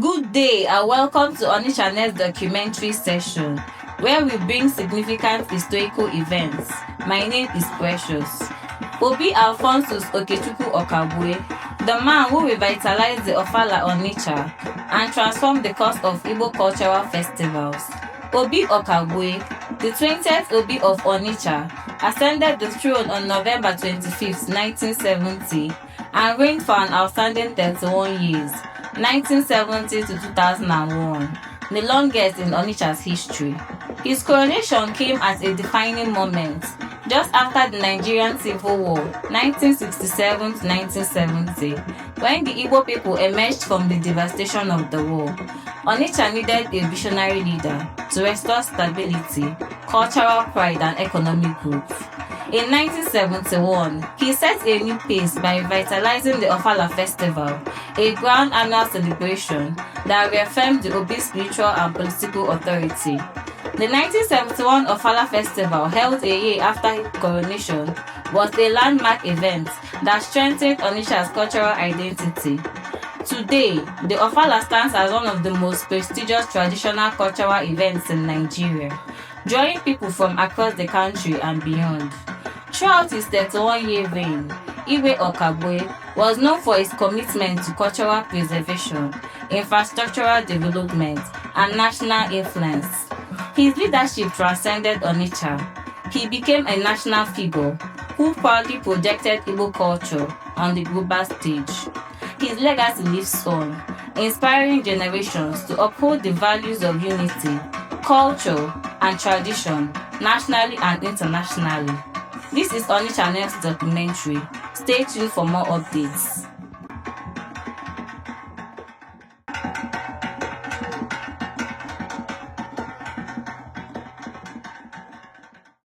Good day and welcome to Onitshaness documentary session, where we bring significant historical events. My name is Precious. Alphonsus Okechukwu the man who revitalized the Ofala Onitsha and transformed the course of Igbo cultural festivals. Okagbue, the 20th Obi of Onitsha, ascended the throne on November 25, 1970 and reigned for an outstanding 31 years, 1970 to 2001, the longest in Onitsha's history. His coronation came at a defining moment, just after the Nigerian Civil War, 1967 to 1970, when the Igbo people emerged from the devastation of the war. Onitsha needed a visionary leader to restore stability, cultural pride, and economic growth. In 1971, he set a new pace by revitalizing the Ofala Festival, a grand annual celebration that reaffirmed the Obi's spiritual and political authority. The 1971 Ofala Festival, held a year after his coronation, was a landmark event that strengthened Onitsha's cultural identity. Today, the Ofala stands as one of the most prestigious traditional cultural events in Nigeria, drawing people from across the country and beyond. Throughout his 31-year reign, Igwe Okagbue was known for his commitment to cultural preservation, infrastructural development, and national influence. His leadership transcended Onitsha. He became a national figure who proudly projected Igbo culture on the global stage. His legacy lives on, inspiring generations to uphold the values of unity, culture, and tradition nationally and internationally. This is Onitshaness documentary. Stay tuned for more updates.